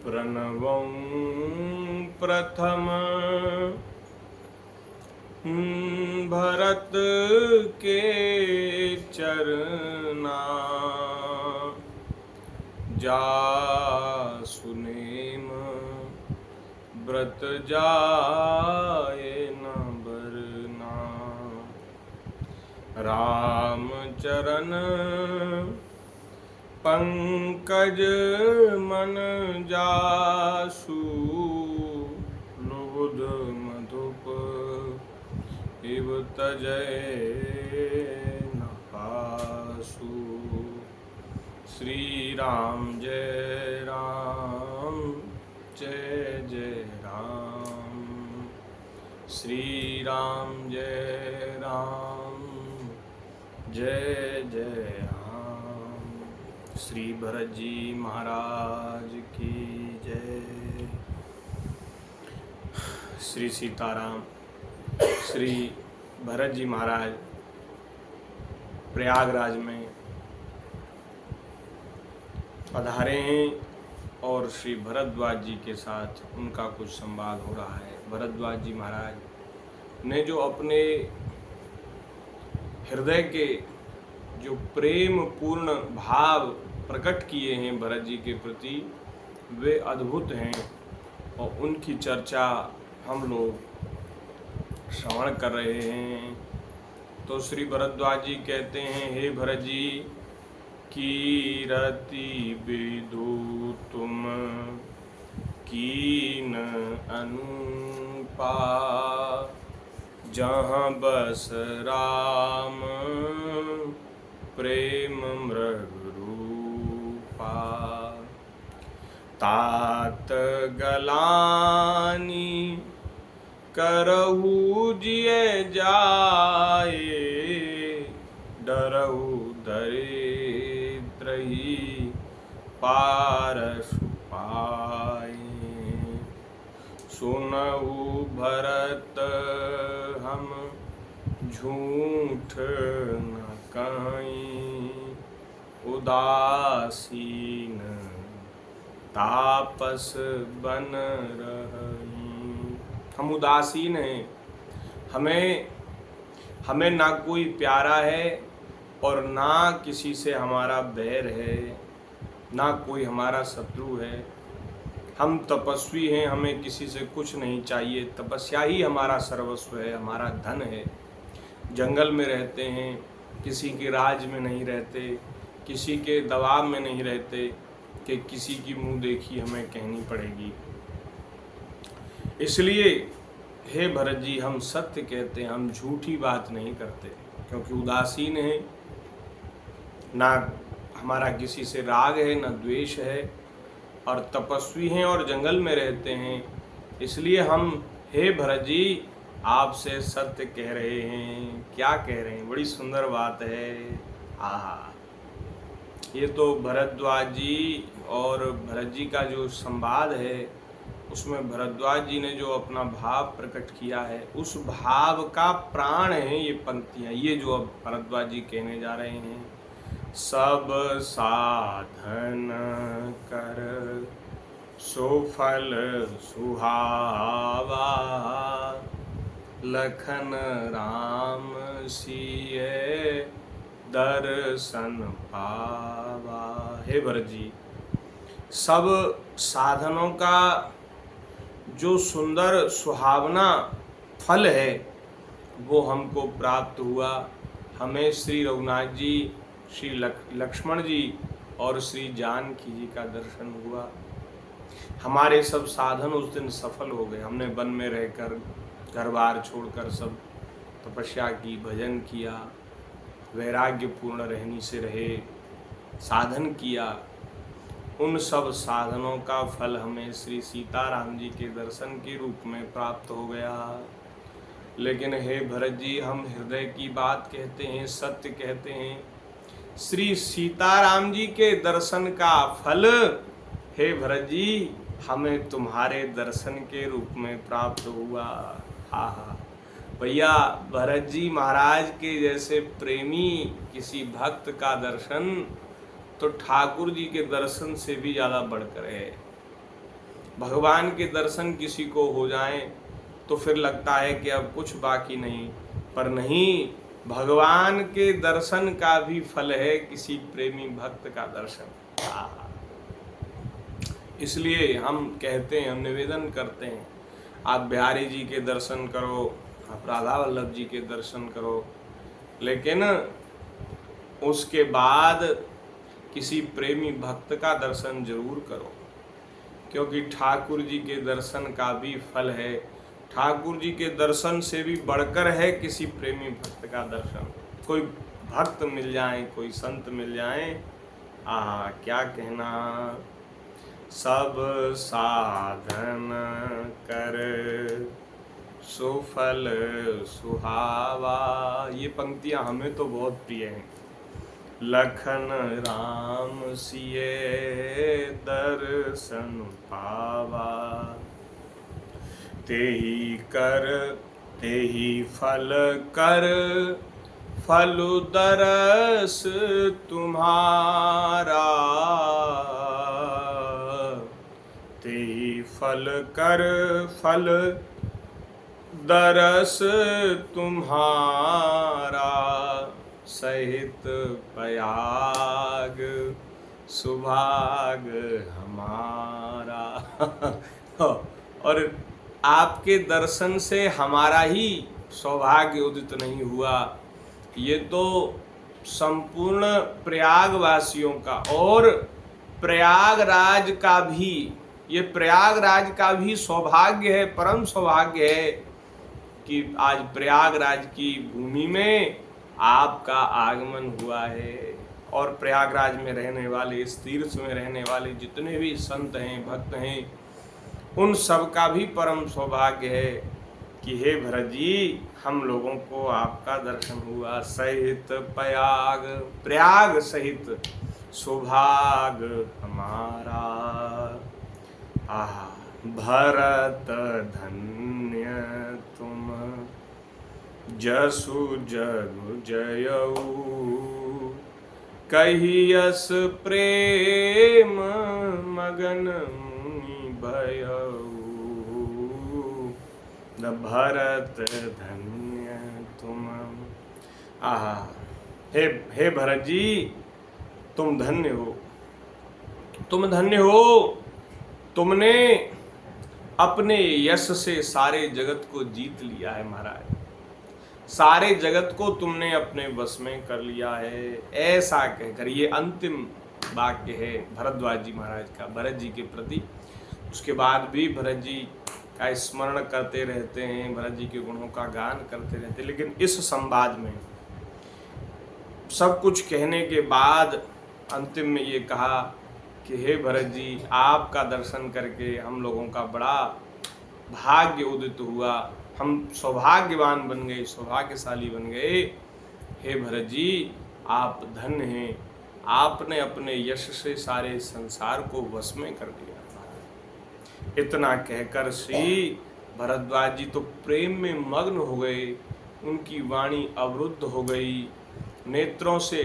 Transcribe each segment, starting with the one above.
प्रणवं प्रथम भरत के चरना जासुनेम व्रत जाए न बरना। राम चरण पंकज मन जासु लुब्ध मधुप इव तजय न पासु। श्री राम जय जय राम। श्री राम जय जय राम। श्री भरत जी महाराज की जय। श्री सीताराम। श्री भरत जी महाराज प्रयागराज में पधारे हैं और श्री भरद्वाज जी के साथ उनका कुछ संवाद हो रहा है। भरद्वाज जी महाराज ने जो अपने हृदय के जो प्रेम पूर्ण भाव प्रकट किए हैं भरत जी के प्रति, वे अद्भुत हैं और उनकी चर्चा हम लोग श्रवण कर रहे हैं। तो श्री भरद्वाज जी कहते हैं, हे भरत जी, कीरति विदु तुम कीन अनुपा, जहाँ बस राम प्रेम मृग रूपा। तात गलानी करहु जिय जाए, डरहु दरिद्र ही पारसु पाए। सुनहु भरत हम झूठ न कहीं, उदासीन तापस बन रही। हम उदासीन हैं, हमें ना कोई प्यारा है और ना किसी से हमारा बैर है, ना कोई हमारा शत्रु है। हम तपस्वी हैं, हमें किसी से कुछ नहीं चाहिए। तपस्या ही हमारा सर्वस्व है, हमारा धन है। जंगल में रहते हैं, किसी के राज में नहीं रहते, किसी के दबाव में नहीं रहते कि किसी की मुंह देखी हमें कहनी पड़ेगी। इसलिए हे भरत जी, हम सत्य कहते हैं, हम झूठी बात नहीं करते, क्योंकि उदासीन है, ना हमारा किसी से राग है, ना द्वेष है, और तपस्वी हैं और जंगल में रहते हैं। इसलिए हम हे भरत जी आपसे सत्य कह रहे हैं। क्या कह रहे हैं? बड़ी सुंदर बात है। आहा, ये तो भरद्वाज जी और भरत जी का जो संवाद है, उसमें भरद्वाज जी ने जो अपना भाव प्रकट किया है, उस भाव का प्राण है ये पंक्तियाँ। ये जो अब भरद्वाज जी कहने जा रहे हैं, सब साधन कर सुफल सुहावा, लखन राम सिय दर्शन पावा। हे भरत जी, सब साधनों का जो सुंदर सुहावना फल है वो हमको प्राप्त हुआ। हमें श्री रघुनाथ जी, श्री लक्ष्मण जी और श्री जानकी जी का दर्शन हुआ। हमारे सब साधन उस दिन सफल हो गए। हमने वन में रहकर, घर बार छोड़कर सब तपस्या की, भजन किया, वैराग्य पूर्ण रहनी से रहे, साधन किया। उन सब साधनों का फल हमें श्री सीताराम जी के दर्शन के रूप में प्राप्त हो गया। लेकिन हे भरत जी, हम हृदय की बात कहते हैं, सत्य कहते हैं। श्री सीताराम जी के दर्शन का फल हे भरत जी हमें तुम्हारे दर्शन के रूप में प्राप्त हुआ। हा भैया, भरत जी महाराज के जैसे प्रेमी किसी भक्त का दर्शन तो ठाकुर जी के दर्शन से भी ज़्यादा बढ़कर है। भगवान के दर्शन किसी को हो जाएं तो फिर लगता है कि अब कुछ बाकी नहीं, पर नहीं, भगवान के दर्शन का भी फल है किसी प्रेमी भक्त का दर्शन। आहा। इसलिए हम कहते हैं, हम निवेदन करते हैं, आप बिहारी जी के दर्शन करो, आप राधा वल्लभ जी के दर्शन करो, लेकिन उसके बाद किसी प्रेमी भक्त का दर्शन जरूर करो, क्योंकि ठाकुर जी के दर्शन का भी फल है, ठाकुर जी के दर्शन से भी बढ़कर है किसी प्रेमी भक्त का दर्शन। कोई भक्त मिल जाए, कोई संत मिल जाए, क्या कहना। सब साधन कर सुफल सुहावा, ये पंक्तियां हमें तो बहुत प्रिय हैं। लखन राम सिए दर्शन पावा, तेहि कर तेहि फल कर फलु दरस तुम्हारा, तेहि फल कर फल दरस तुम्हारा, सहित पयाग सुभाग हमारा। और आपके दर्शन से हमारा ही सौभाग्य उदित नहीं हुआ, ये तो संपूर्ण प्रयागवासियों का और प्रयागराज का भी, ये प्रयागराज का भी सौभाग्य है, परम सौभाग्य है कि आज प्रयागराज की भूमि में आपका आगमन हुआ है। और प्रयागराज में रहने वाले, इस तीर्थ में रहने वाले जितने भी संत हैं, भक्त हैं, उन सब का भी परम सौभाग्य है कि हे भरत जी, हम लोगों को आपका दर्शन हुआ। सहित पयाग, प्रयाग सहित सौभाग हमारा। भरत धन्य तुम जसु जगु जयऊ, कहियस प्रेम मगन मुनि भयऊ। भरत धन्य तुम, हे भरत जी, तुम धन्य हो, तुम धन्य हो। तुमने अपने यश से सारे जगत को जीत लिया है महाराज, सारे जगत को तुमने अपने वश में कर लिया है। ऐसा कहकर, ये अंतिम वाक्य है भरद्वाज जी महाराज का भरत जी के प्रति। उसके बाद भी भरत जी का स्मरण करते रहते हैं, भरत जी के गुणों का गान करते रहते हैं। लेकिन इस संवाद में सब कुछ कहने के बाद अंतिम में ये कहा कि हे भरत जी, आपका दर्शन करके हम लोगों का बड़ा भाग्य उदित हुआ, हम सौभाग्यवान बन गए, सौभाग्यशाली बन गए। हे भरत जी, आप धन्य हैं, आपने अपने यश से सारे संसार को वश में कर दिया। इतना कहकर श्री भरद्वाज जी तो प्रेम में मग्न हो गए, उनकी वाणी अवरुद्ध हो गई, नेत्रों से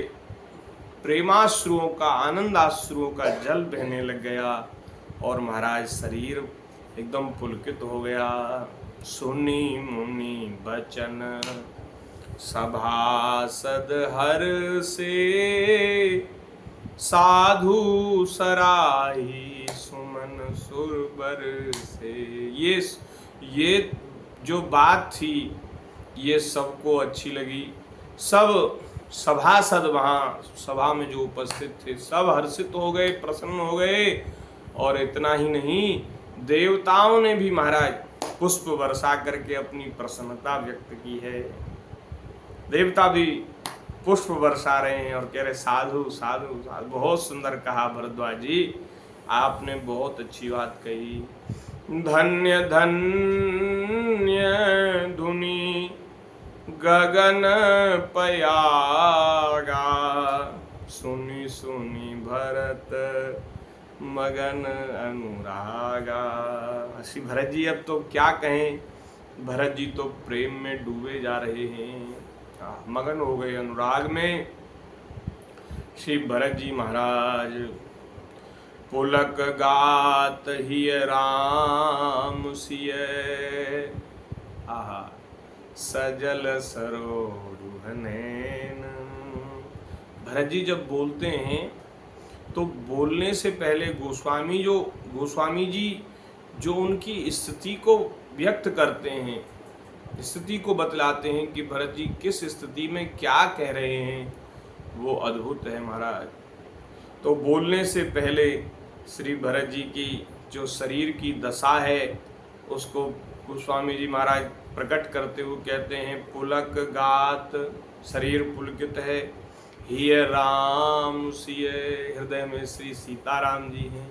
प्रेमाश्रुओं का, आनंदाश्रुओं का जल बहने लग गया और महाराज शरीर एकदम पुलकित हो गया। सुनी मुनि बचन सभासद हर से, साधु सराही सुमन सुरबर से। ये जो बात थी ये सबको अच्छी लगी। सब सभासद, वहाँ सभा में जो उपस्थित थे, सब हर्षित हो गए, प्रसन्न हो गए। और इतना ही नहीं, देवताओं ने भी महाराज पुष्प वर्षा करके अपनी प्रसन्नता व्यक्त की है। देवता भी पुष्प बरसा रहे हैं और कह रहे साधु साधु साधु। बहुत सुंदर कहा भरद्वाज जी, आपने बहुत अच्छी बात कही। धन्य धन्य धुनी गगन पयागा, सुनी सुनी भरत मगन अनुरागा। श्री भरत जी अब तो क्या कहें, भरत जी तो प्रेम में डूबे जा रहे हैं, मगन हो गए अनुराग में। श्री भरत जी महाराज पुलक गात हिय राम सिय। आहा, सजल सरोरुह नैन। भरत जी जब बोलते हैं तो बोलने से पहले गोस्वामी जी जो उनकी स्थिति को व्यक्त करते हैं, स्थिति को बतलाते हैं कि भरत जी किस स्थिति में क्या कह रहे हैं, वो अद्भुत है महाराज। तो बोलने से पहले श्री भरत जी की जो शरीर की दशा है उसको गोस्वामी जी महाराज प्रकट करते हुए कहते हैं, पुलक गात, शरीर पुलकित है, हिय राम सिय, हृदय में श्री सीताराम जी हैं,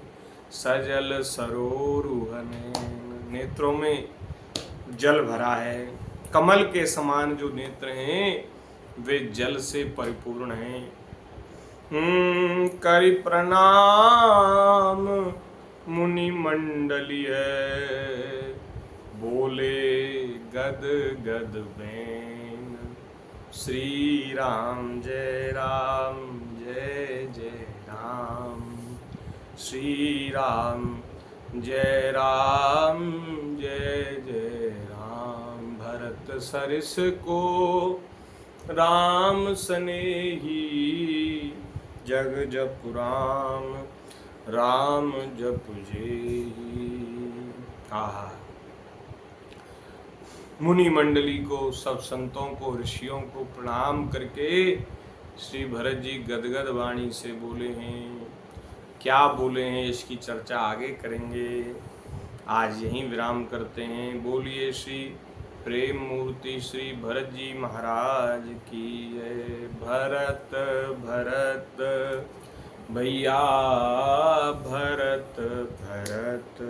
सजल सरोरुह नैन, नेत्रों में जल भरा है, कमल के समान जो नेत्र हैं वे जल से परिपूर्ण हैं। करि प्रणाम मुनि मंडलीय, बोले गद गद बैन, श्री राम जय जय राम, श्री राम जय जय राम। भरत सरिस को राम सनेही, जग जपु राम जपु जेही। आहा, मुनि मंडली को, सब संतों को, ऋषियों को प्रणाम करके श्री भरत जी गदगद वाणी से बोले हैं। क्या बोले हैं इसकी चर्चा आगे करेंगे, आज यहीं विराम करते हैं। बोलिए श्री प्रेम मूर्ति श्री भरत जी महाराज की जय। भरत भरत भैया भरत भरत,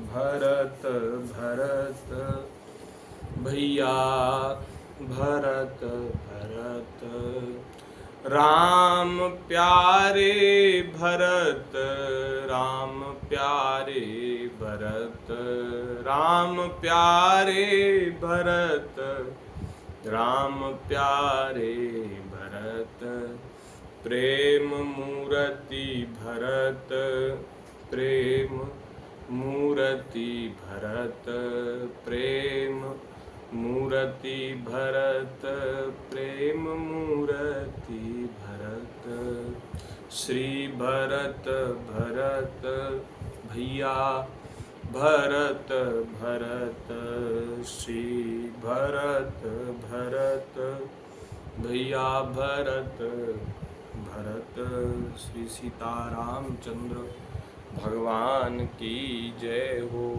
भरत भरत भैया भरत भरत, राम प्यारे भरत, राम प्यारे भरत, राम प्यारे भरत, राम प्यारे भरत, प्रेम मूर्ति भरत, प्रेम मूर्ति भरत, प्रेम मूर्ति भरत, प्रेम मूर्ति भरत, श्री भरत भरत भैया भरत भरत, श्री भरत भरत भैया भरत भरत। श्री सीतारामचंद्र भगवान की जय हो।